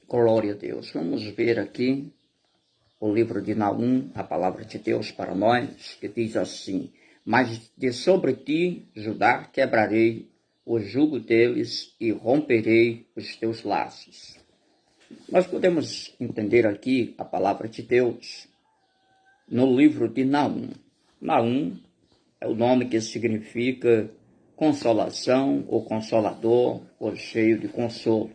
Glória a Deus. Vamos ver aqui o livro de Naum, a palavra de Deus para nós, que diz assim: mas de sobre ti, Judá, quebrarei o jugo deles e romperei os teus laços. Nós podemos entender aqui a palavra de Deus no livro de Naum. Naum é o nome que significa consolação, ou consolador, ou cheio de consolo.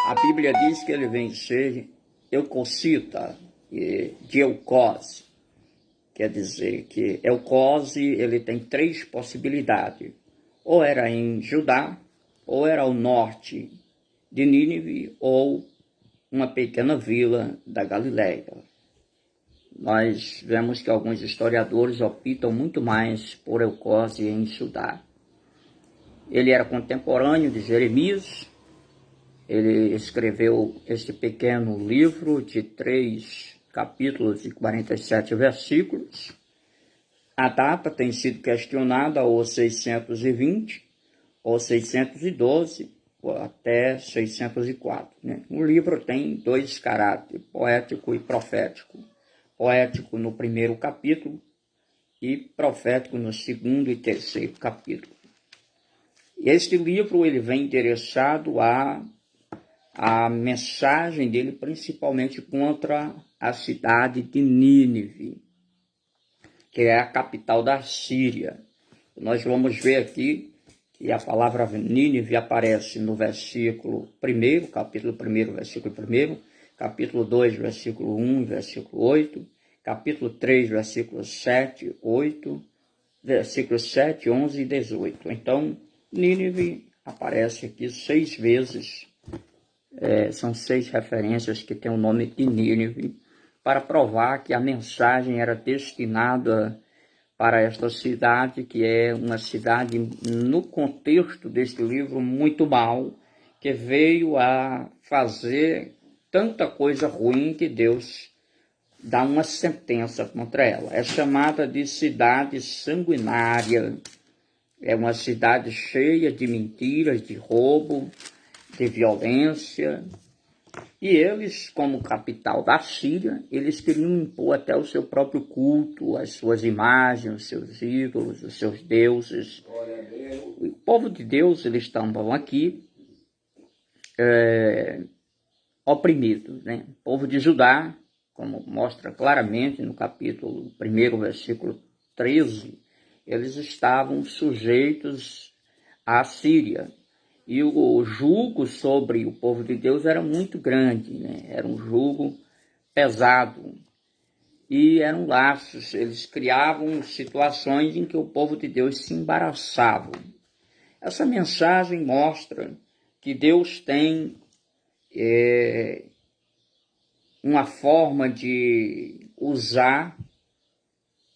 A Bíblia diz que ele vem ser eucocita, de Eucose. Quer dizer que Eucose ele tem três possibilidades. Ou era em Judá, ou era ao norte de Nínive, ou uma pequena vila da Galileia. Nós vemos que alguns historiadores optam muito mais por Eucose em Judá. Ele era contemporâneo de Jeremias. Ele escreveu este pequeno livro de 3 capítulos e 47 versículos. A data tem sido questionada, ou 620, ou 612, ou até 604. Né? O livro tem dois caráteres, poético e profético. Poético no primeiro capítulo e profético no segundo e terceiro capítulo. Este livro ele vem endereçado a mensagem dele principalmente contra a cidade de Nínive, que é a capital da Síria. Nós vamos ver aqui que a palavra Nínive aparece no versículo 1, capítulo 1, versículo 1, capítulo 2, versículo 1, versículo 8, capítulo 3, versículo 7, 8, versículos 7, 11 e 18. Então, Nínive aparece aqui 6 vezes. São 6 referências que tem o nome de Nínive, para provar que a mensagem era destinada para esta cidade, que é uma cidade, no contexto deste livro, muito mal, que veio a fazer tanta coisa ruim que Deus dá uma sentença contra ela. É chamada de cidade sanguinária, é uma cidade cheia de mentiras, de roubo, de violência. E eles, como capital da Síria, eles queriam impor até o seu próprio culto, as suas imagens, os seus ídolos, os seus deuses. O povo de Deus, eles estavam aqui oprimidos, né? O povo de Judá, como mostra claramente no capítulo 1, versículo 13, eles estavam sujeitos à Síria. E o jugo sobre o povo de Deus era muito grande, né? Era um jugo pesado. E eram laços, eles criavam situações em que o povo de Deus se embaraçava. Essa mensagem mostra que Deus tem uma forma de usar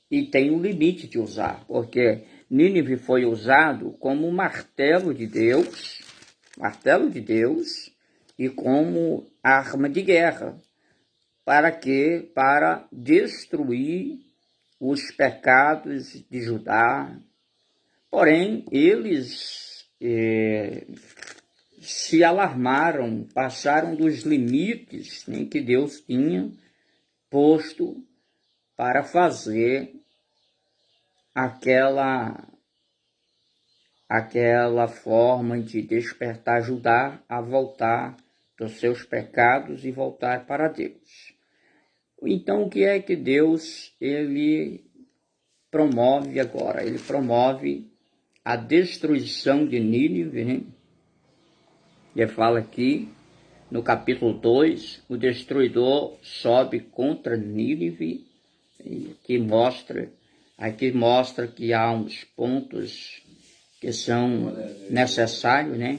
e tem um limite de usar, porque Nínive foi usado como um martelo de Deus e como arma de guerra. Para quê? Para destruir os pecados de Judá. Porém, eles se alarmaram, passaram dos limites, né, que Deus tinha posto para fazer aquela forma de despertar Judá a voltar dos seus pecados e voltar para Deus. Então, o que é que Deus ele promove agora? Ele promove a destruição de Nínive, né? Ele fala aqui no capítulo 2, o destruidor sobe contra Nínive, que aqui mostra que há uns pontos que são necessários, né?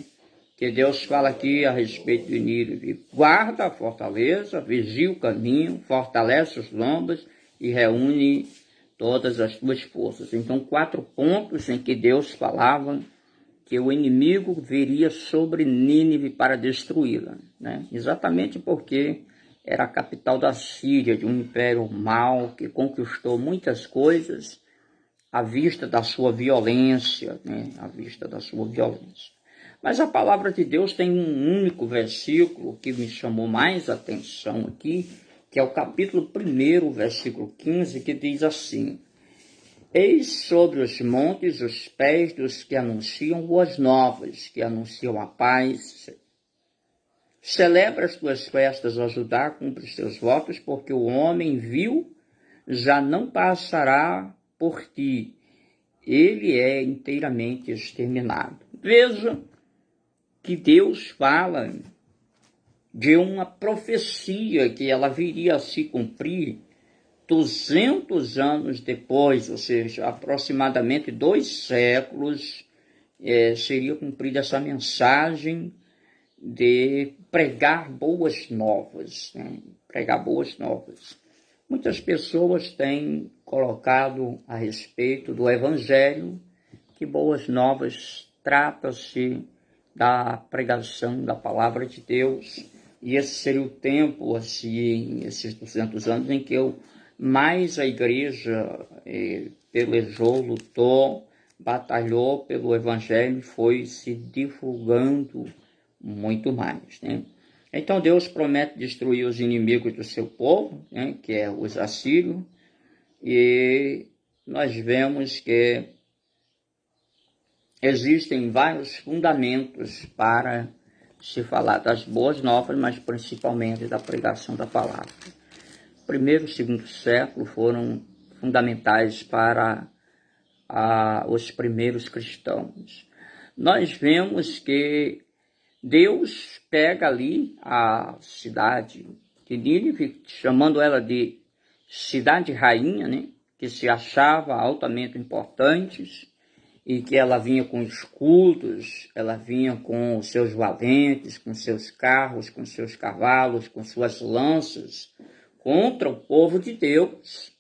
Que Deus fala aqui a respeito de Nínive: guarda a fortaleza, vigia o caminho, fortalece os lombos e reúne todas as tuas forças. Então, 4 pontos em que Deus falava que o inimigo viria sobre Nínive para destruí-la, né? Exatamente porque era a capital da Síria, de um império mau que conquistou muitas coisas à vista da sua violência, né? À vista da sua violência. Mas a palavra de Deus tem um único versículo que me chamou mais atenção aqui, que é o capítulo 1, versículo 15, que diz assim: Eis sobre os montes os pés dos que anunciam boas novas, que anunciam a paz. Celebra as tuas festas ao Judá, cumpre os teus votos, porque o homem vil já não passará por ti. Ele é inteiramente exterminado. Veja que Deus fala de uma profecia que ela viria a se cumprir 200 anos depois, ou seja, aproximadamente 2 séculos, seria cumprida essa mensagem de pregar boas novas, né? Pregar boas novas. Muitas pessoas têm colocado a respeito do Evangelho que boas novas trata-se da pregação da palavra de Deus, e esse seria o tempo, assim, esses 200 anos, em que mais a igreja pelejou, lutou, batalhou pelo Evangelho, foi se divulgando muito mais, né? Então Deus promete destruir os inimigos do seu povo, né, que é os assírios, e nós vemos que existem vários fundamentos para se falar das boas novas, mas principalmente da pregação da palavra. O primeiro e o segundo século foram fundamentais para os primeiros cristãos. Nós vemos que Deus pega ali a cidade de Nínive, chamando ela de cidade rainha, né, que se achava altamente importante, e que ela vinha com escudos, ela vinha com os seus valentes, com seus carros, com seus cavalos, com suas lanças, contra o povo de Deus.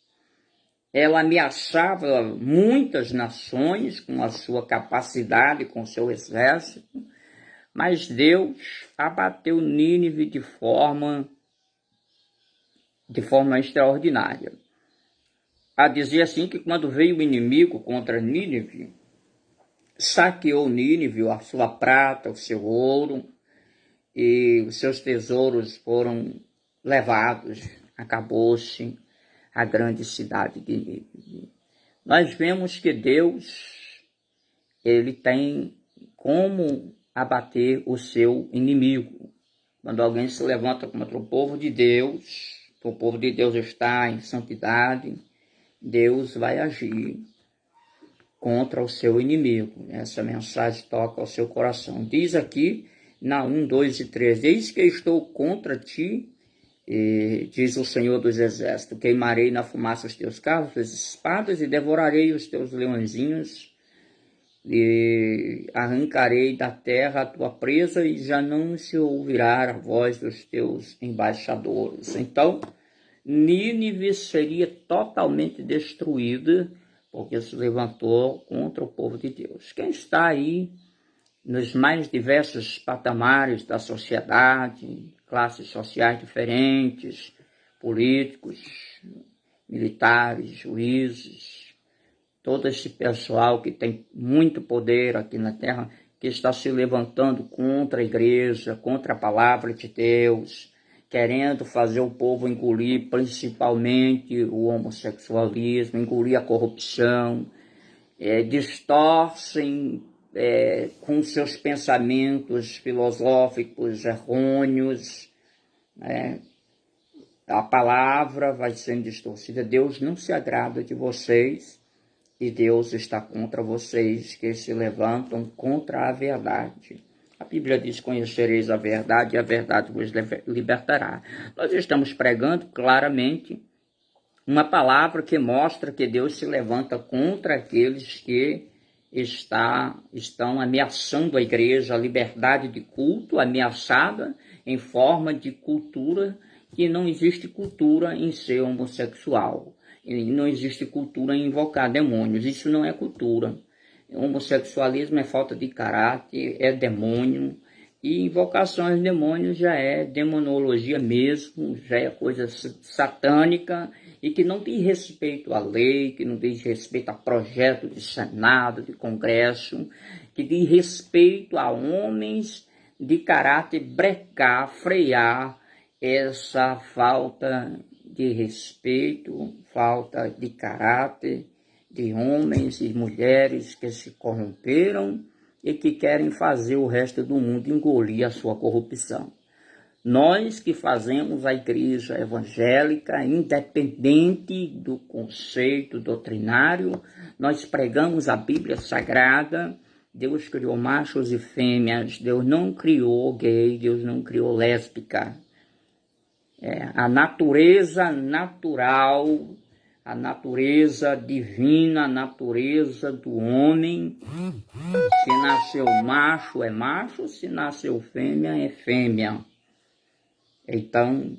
Ela ameaçava muitas nações com a sua capacidade, com o seu exército, mas Deus abateu Nínive de forma extraordinária. A dizer assim que quando veio o inimigo contra Nínive, saqueou Nínive, a sua prata, o seu ouro, e os seus tesouros foram levados, acabou-se a grande cidade de Nínive. Nós vemos que Deus, ele tem como abater o seu inimigo. Quando alguém se levanta contra o povo de Deus, o povo de Deus está em santidade, Deus vai agir contra o seu inimigo. Essa mensagem toca ao seu coração. Diz aqui, na 1, 2 e 3, eis que estou contra ti, diz o Senhor dos Exércitos, queimarei na fumaça os teus carros, as espadas, e devorarei os teus leõezinhos, e arrancarei da terra a tua presa, e já não se ouvirá a voz dos teus embaixadores. Então, Nínive seria totalmente destruída, porque se levantou contra o povo de Deus. Quem está aí nos mais diversos patamares da sociedade, classes sociais diferentes, políticos, militares, juízes, todo esse pessoal que tem muito poder aqui na terra, que está se levantando contra a igreja, contra a palavra de Deus, querendo fazer o povo engolir principalmente o homossexualismo, engolir a corrupção, distorcem com seus pensamentos filosóficos errôneos, né? A palavra vai sendo distorcida. Deus não se agrada de vocês, e Deus está contra vocês que se levantam contra a verdade. A Bíblia diz: conhecereis a verdade, e a verdade vos libertará. Nós estamos pregando claramente uma palavra que mostra que Deus se levanta contra aqueles que estão ameaçando a igreja, a liberdade de culto ameaçada em forma de cultura, que não existe cultura em ser homossexual, e não existe cultura em invocar demônios. Isso não é cultura. Homossexualismo é falta de caráter, é demônio, e invocações de demônios já é demonologia mesmo, já é coisa satânica, e que não tem respeito à lei, que não tem respeito a projeto de Senado, de Congresso, que diz respeito a homens de caráter brecar, frear essa falta de respeito, falta de caráter de homens e mulheres que se corromperam e que querem fazer o resto do mundo engolir a sua corrupção. Nós que fazemos a igreja evangélica, independente do conceito doutrinário, nós pregamos a Bíblia Sagrada. Deus criou machos e fêmeas, Deus não criou gay, Deus não criou lésbica. A natureza natural, a natureza divina, a natureza do homem, se nasceu macho é macho, se nasceu fêmea é fêmea. Então,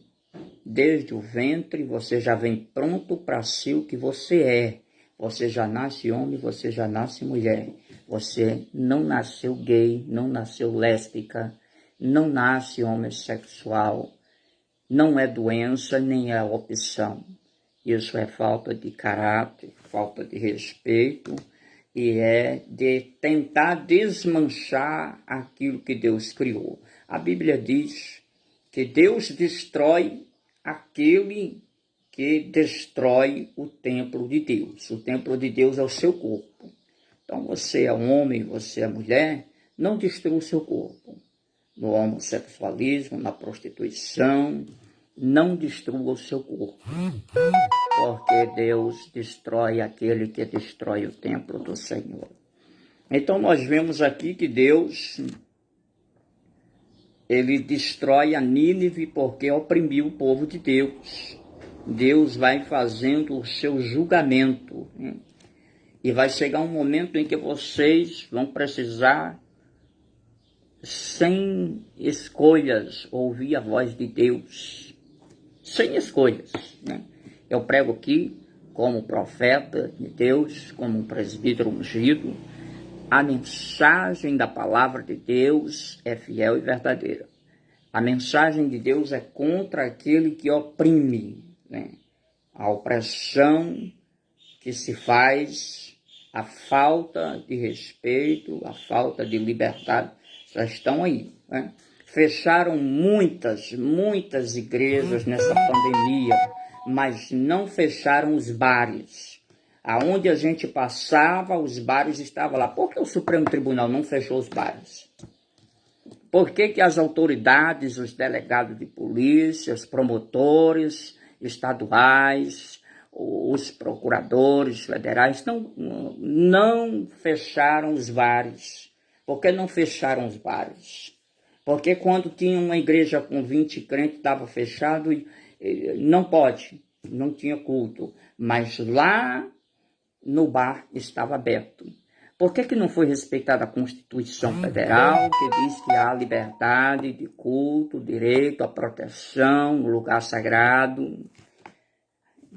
desde o ventre, você já vem pronto para ser o que você é. Você já nasce homem, você já nasce mulher. Você não nasceu gay, não nasceu lésbica, não nasce homossexual. Não é doença, nem é opção. Isso é falta de caráter, falta de respeito e é de tentar desmanchar aquilo que Deus criou. A Bíblia diz que Deus destrói aquele que destrói o templo de Deus. O templo de Deus é o seu corpo. Então você é homem, você é mulher, não destrua o seu corpo. No homossexualismo, na prostituição, não destrua o seu corpo. Porque Deus destrói aquele que destrói o templo do Senhor. Então nós vemos aqui que Deus, ele destrói a Nínive porque oprimiu o povo de Deus. Deus vai fazendo o seu julgamento, né? E vai chegar um momento em que vocês vão precisar, sem escolhas, ouvir a voz de Deus. Sem escolhas, né? Eu prego aqui como profeta de Deus, como um presbítero ungido. A mensagem da palavra de Deus é fiel e verdadeira. A mensagem de Deus é contra aquele que oprime, né? A opressão que se faz, a falta de respeito, a falta de liberdade, já estão aí, né? Fecharam muitas igrejas nessa pandemia, mas não fecharam os bares. Aonde a gente passava, os bares estavam lá. Por que o Supremo Tribunal não fechou os bares? Por que as autoridades, os delegados de polícia, os promotores estaduais, os procuradores federais não fecharam os bares? Por que não fecharam os bares? Porque quando tinha uma igreja com 20 crentes, estava fechado e não pode, não tinha culto. Mas lá no bar estava aberto. Por que não foi respeitada a Constituição Federal, que diz que há liberdade de culto, direito à proteção, lugar sagrado?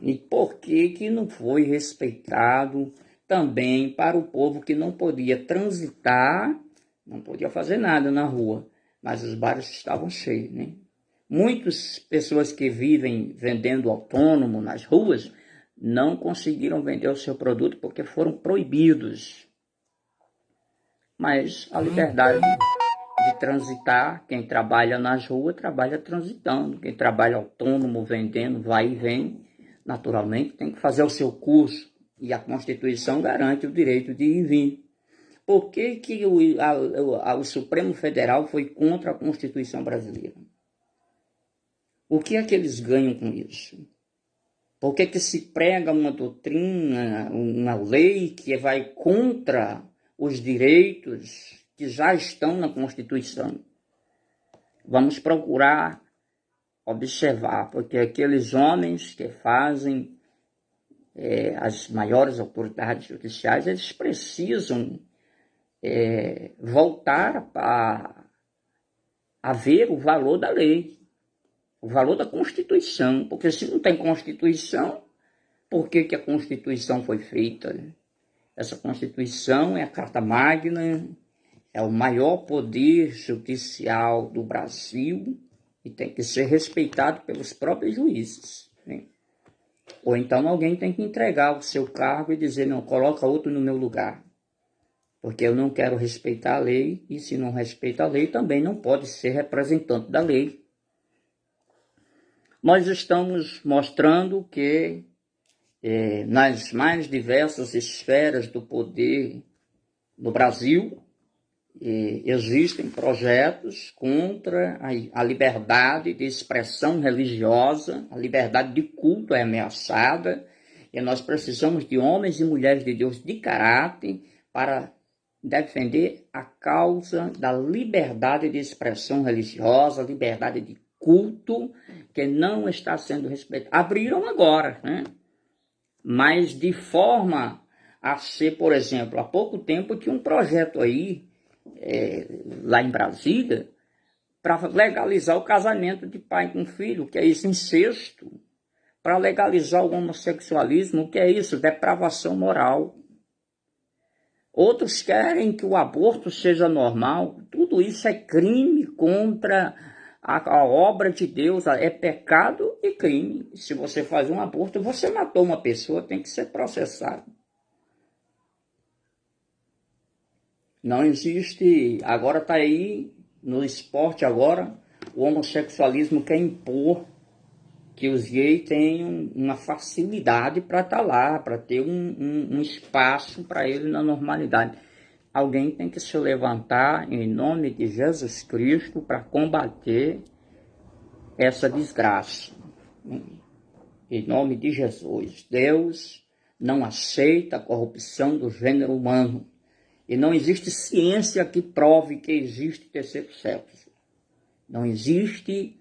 E por que não foi respeitado também para o povo que não podia transitar, não podia fazer nada na rua, mas os bares estavam cheios, né? Muitas pessoas que vivem vendendo autônomo nas ruas não conseguiram vender o seu produto porque foram proibidos. Mas a liberdade de transitar, quem trabalha nas ruas trabalha transitando, quem trabalha autônomo, vendendo, vai e vem, naturalmente tem que fazer o seu curso e a Constituição garante o direito de ir e vir. Por que o Supremo Federal foi contra a Constituição brasileira? O que é que eles ganham com isso? Por que se prega uma doutrina, uma lei que vai contra os direitos que já estão na Constituição? Vamos procurar observar, porque aqueles homens que fazem as maiores autoridades judiciais, eles precisam voltar a ver o valor da lei, o valor da Constituição, porque se não tem Constituição, por que a Constituição foi feita? Essa Constituição é a Carta Magna, é o maior poder judicial do Brasil e tem que ser respeitado pelos próprios juízes, né? Ou então alguém tem que entregar o seu cargo e dizer, não, coloca outro no meu lugar. porque eu não quero respeitar a lei, e se não respeita a lei, também não pode ser representante da lei. Nós estamos mostrando que nas mais diversas esferas do poder no Brasil, existem projetos contra a liberdade de expressão religiosa, a liberdade de culto é ameaçada, e nós precisamos de homens e mulheres de Deus de caráter para defender a causa da liberdade de expressão religiosa, liberdade de culto, que não está sendo respeitada. Abriram agora, né? Mas de forma a ser, por exemplo, há pouco tempo tinha um projeto aí, lá em Brasília, para legalizar o casamento de pai com filho, que é isso, incesto, para legalizar o homossexualismo, que é isso, depravação moral. Outros querem que o aborto seja normal. Tudo isso é crime contra a obra de Deus, é pecado e crime. Se você faz um aborto, você matou uma pessoa, tem que ser processado. Não existe, agora está aí no esporte agora, o homossexualismo quer impor que os gays tenham uma facilidade para estar lá, para ter um espaço para eles na normalidade. Alguém tem que se levantar em nome de Jesus Cristo para combater essa desgraça. Em nome de Jesus. Deus não aceita a corrupção do gênero humano. E não existe ciência que prove que existe terceiro sexo. Não existe.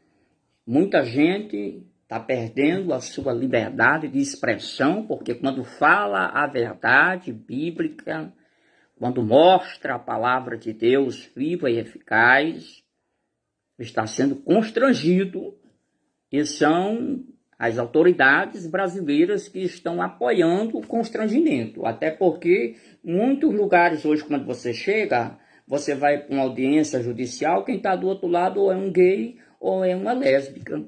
Muita gente está perdendo a sua liberdade de expressão, porque quando fala a verdade bíblica, quando mostra a palavra de Deus viva e eficaz, está sendo constrangido, e são as autoridades brasileiras que estão apoiando o constrangimento. Até porque muitos lugares hoje, quando você chega, você vai para uma audiência judicial, quem está do outro lado ou é um gay ou é uma lésbica.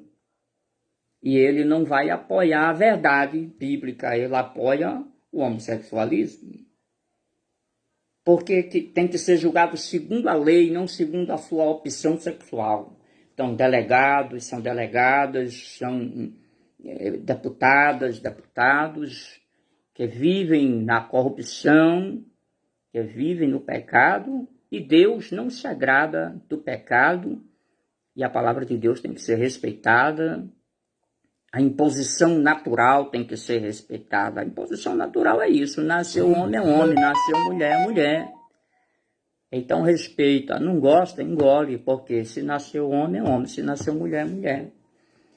E ele não vai apoiar a verdade bíblica, ele apoia o homossexualismo. Porque tem que ser julgado segundo a lei, não segundo a sua opção sexual. Então, delegados, são delegadas, são deputadas, deputados que vivem na corrupção, que vivem no pecado, e Deus não se agrada do pecado, e a palavra de Deus tem que ser respeitada. A imposição natural tem que ser respeitada. A imposição natural é isso, nasceu homem é homem, nasceu mulher é mulher. Então respeita, não gosta, engole, porque se nasceu homem é homem, se nasceu mulher é mulher.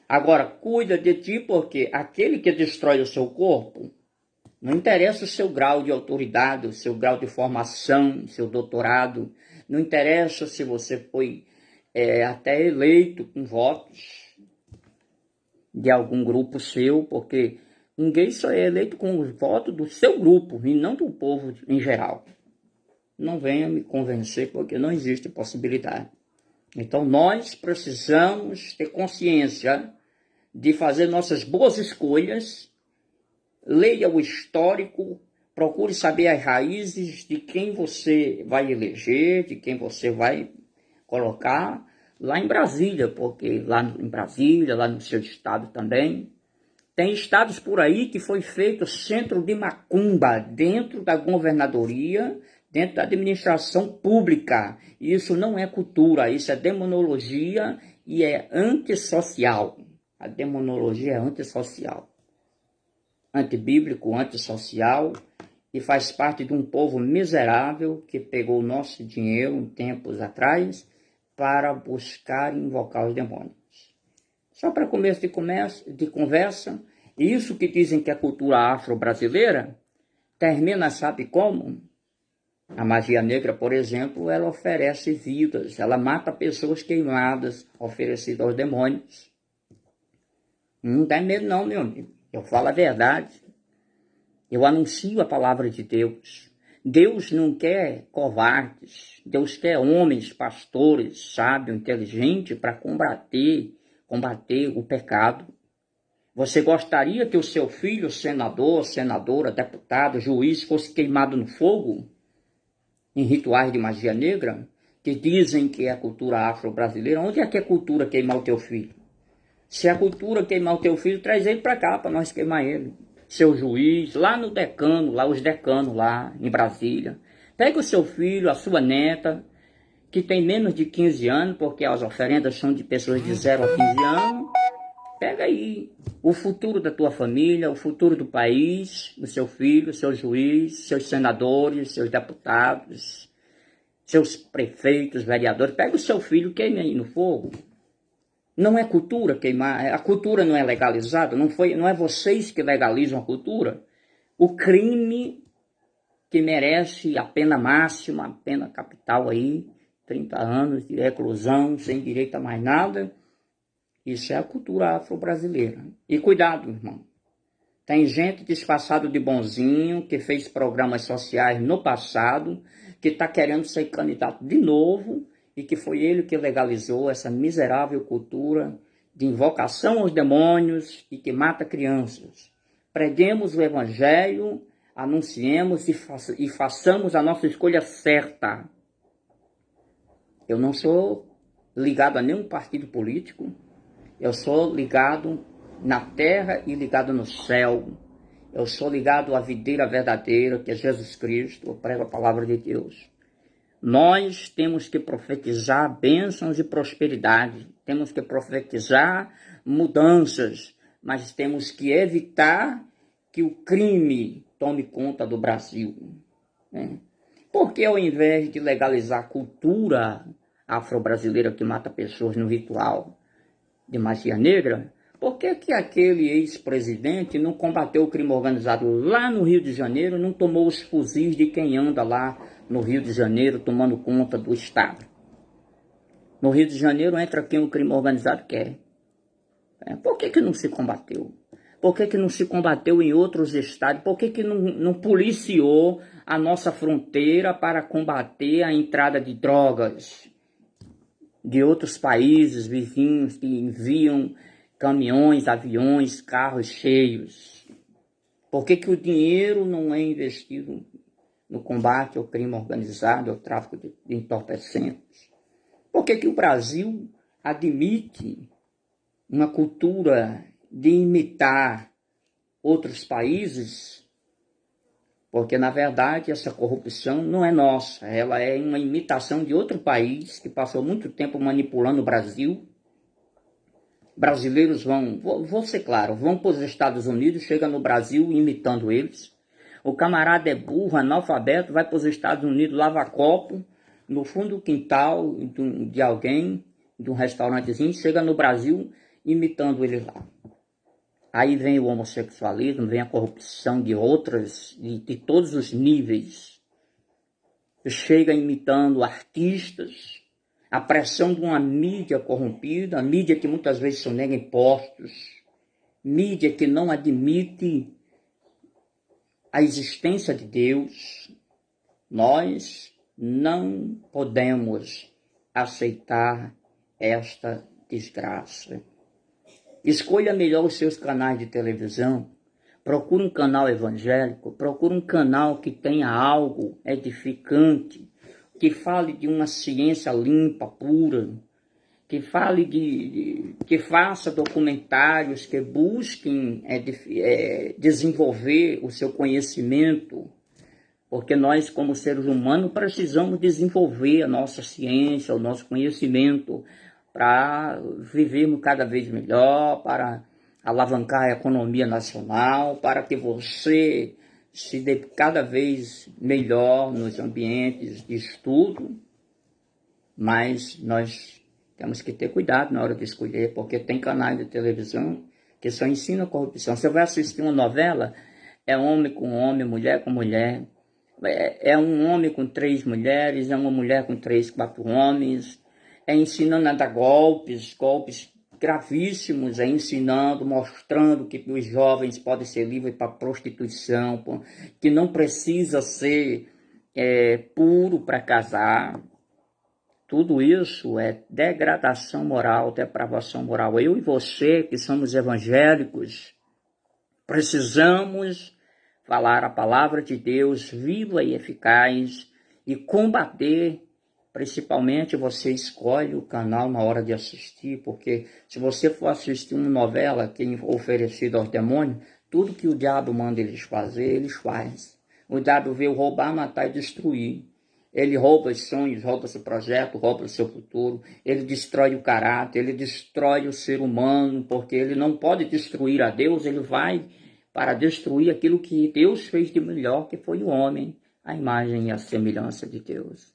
Agora, cuida de ti, porque aquele que destrói o seu corpo, não interessa o seu grau de autoridade, o seu grau de formação, o seu doutorado, não interessa se você foi até eleito com votos de algum grupo seu, porque um gay só é eleito com os votos do seu grupo e não do povo em geral. Não venha me convencer, porque não existe possibilidade. Então, nós precisamos ter consciência de fazer nossas boas escolhas, leia o histórico, procure saber as raízes de quem você vai eleger, de quem você vai colocar lá em Brasília, porque lá em Brasília, lá no seu estado também, tem estados por aí que foi feito centro de macumba dentro da governadoria, dentro da administração pública. Isso não é cultura, isso é demonologia e é antissocial. A demonologia é antissocial, antibíblico, antissocial, e faz parte de um povo miserável que pegou o nosso dinheiro em tempos atrás para buscar e invocar os demônios. Só para começo de conversa, isso que dizem que é cultura afro-brasileira, termina, sabe como? A magia negra, por exemplo, ela oferece vidas, ela mata pessoas queimadas, oferecidas aos demônios. Não tem medo não, meu amigo. Eu falo a verdade. Eu anuncio a palavra de Deus. Deus não quer covardes. Deus quer homens, pastores, sábios, inteligentes para combater o pecado. Você gostaria que o seu filho, senador, senadora, deputado, juiz, fosse queimado no fogo? em rituais de magia negra, que dizem que é a cultura afro-brasileira. Onde é que é cultura queimar o teu filho? Se a cultura queimar o teu filho, traz ele para cá, para nós queimar ele. Seu juiz, lá no decano, lá os decanos lá em Brasília. Pega o seu filho, a sua neta, que tem menos de 15 anos, porque as oferendas são de pessoas de 0 a 15 anos. Pega aí o futuro da tua família, o futuro do país, do seu filho, seu juiz, seus senadores, seus deputados, seus prefeitos, vereadores. Pega o seu filho, queime aí no fogo. Não é cultura queimar, a cultura não é legalizada, não é vocês que legalizam a cultura. O crime que merece a pena máxima, a pena capital aí, 30 anos de reclusão, sem direito a mais nada, isso é a cultura afro-brasileira. E cuidado, irmão. Tem gente disfarçado de bonzinho, que fez programas sociais no passado, que está querendo ser candidato de novo, e que foi ele que legalizou essa miserável cultura de invocação aos demônios e que mata crianças. Preguemos o evangelho, anunciemos e façamos a nossa escolha certa. Eu não sou ligado a nenhum partido político, eu sou ligado na terra e ligado no céu. Eu sou ligado à videira verdadeira, que é Jesus Cristo. Eu prego a palavra de Deus. Nós temos que profetizar bênçãos e prosperidade. Temos que profetizar mudanças. Mas temos que evitar que o crime tome conta do Brasil. Né? Porque ao invés de legalizar a cultura afro-brasileira que mata pessoas no ritual de magia negra, por que aquele ex-presidente não combateu o crime organizado lá no Rio de Janeiro, não tomou os fuzis de quem anda lá no Rio de Janeiro tomando conta do Estado? No Rio de Janeiro entra quem o crime organizado quer. Por que não se combateu? Por que não se combateu em outros estados? Por que não policiou a nossa fronteira para combater a entrada de drogas de outros países vizinhos que enviam caminhões, aviões, carros cheios? Por que o dinheiro não é investido no combate ao crime organizado, ao tráfico de entorpecentes? Por que o Brasil admite uma cultura de imitar outros países? Porque, na verdade, essa corrupção não é nossa. Ela é uma imitação de outro país que passou muito tempo manipulando o Brasil. Brasileiros vou ser claro, vão para os Estados Unidos, chega no Brasil imitando eles. O camarada é burro, analfabeto, vai para os Estados Unidos, lava copo no fundo do quintal de alguém, de um restaurantezinho, chega no Brasil imitando eles lá. Aí vem o homossexualismo, vem a corrupção de todos os níveis. Chega imitando artistas, a pressão de uma mídia corrompida, a mídia que muitas vezes sonega impostos, mídia que não admite a existência de Deus. Nós não podemos aceitar esta desgraça. Escolha melhor os seus canais de televisão. Procure um canal evangélico, procure um canal que tenha algo edificante, que fale de uma ciência limpa, pura, que fale que faça documentários, que busquem desenvolver o seu conhecimento, porque nós, como seres humanos, precisamos desenvolver a nossa ciência, o nosso conhecimento, para vivermos cada vez melhor, para alavancar a economia nacional, para que você se dê cada vez melhor nos ambientes de estudo. Mas nós temos que ter cuidado na hora de escolher, porque tem canais de televisão que só ensinam corrupção. Você vai assistir uma novela, é homem com homem, mulher com mulher, é um homem com 3 mulheres, é uma mulher com 3, 4 homens, ensinando a dar golpes gravíssimos, ensinando, mostrando que os jovens podem ser livres para prostituição, que não precisa ser puro para casar. Tudo isso é degradação moral, depravação moral. Eu e você, que somos evangélicos, precisamos falar a palavra de Deus viva e eficaz e combater. Principalmente você escolhe o canal na hora de assistir, porque se você for assistir uma novela que é oferecida aos demônios, tudo que o diabo manda eles fazer, eles fazem. O diabo veio roubar, matar e destruir. Ele rouba os sonhos, rouba seu projeto, rouba o seu futuro. Ele destrói o caráter, ele destrói o ser humano, porque ele não pode destruir a Deus, ele vai para destruir aquilo que Deus fez de melhor, que foi o homem, a imagem e a semelhança de Deus.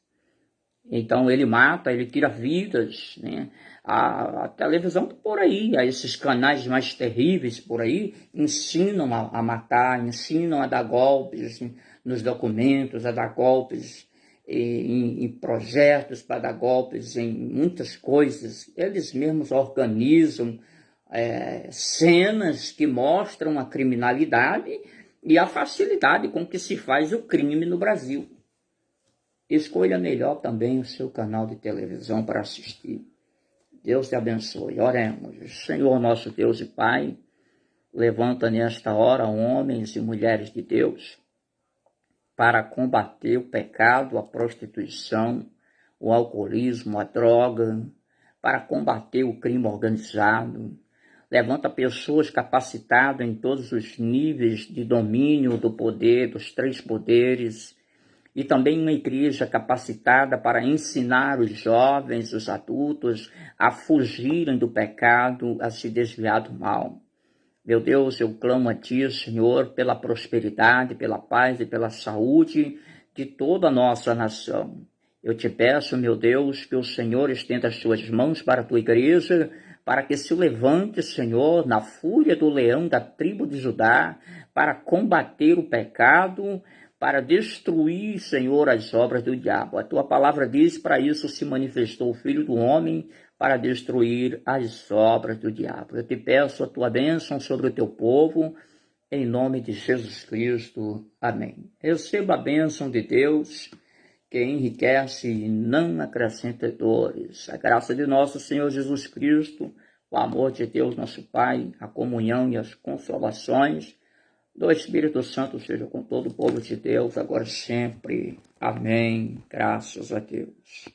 Então ele mata, ele tira vidas, né? A televisão tá por aí, esses canais mais terríveis por aí ensinam a matar, ensinam a dar golpes nos documentos, a dar golpes em projetos, para dar golpes em muitas coisas. Eles mesmos organizam cenas que mostram a criminalidade e a facilidade com que se faz o crime no Brasil. Escolha melhor também o seu canal de televisão para assistir. Deus te abençoe. Oremos. Senhor nosso Deus e Pai, levanta nesta hora homens e mulheres de Deus para combater o pecado, a prostituição, o alcoolismo, a droga, para combater o crime organizado. Levanta pessoas capacitadas em todos os níveis de domínio do poder, dos três poderes, e também uma igreja capacitada para ensinar os jovens, os adultos, a fugirem do pecado, a se desviar do mal. Meu Deus, eu clamo a Ti, Senhor, pela prosperidade, pela paz e pela saúde de toda a nossa nação. Eu te peço, meu Deus, que o Senhor estenda as Suas mãos para a Tua igreja, para que se levante, Senhor, na fúria do leão da tribo de Judá, para combater o pecado, para destruir, Senhor, as obras do diabo. A Tua palavra diz, para isso se manifestou o Filho do Homem, para destruir as obras do diabo. Eu te peço a Tua bênção sobre o Teu povo, em nome de Jesus Cristo. Amém. Receba a bênção de Deus, que enriquece e não acrescenta dores. A graça de nosso Senhor Jesus Cristo, o amor de Deus, nosso Pai, a comunhão e as consolações do Espírito Santo seja com todo o povo de Deus, agora e sempre. Amém. Graças a Deus.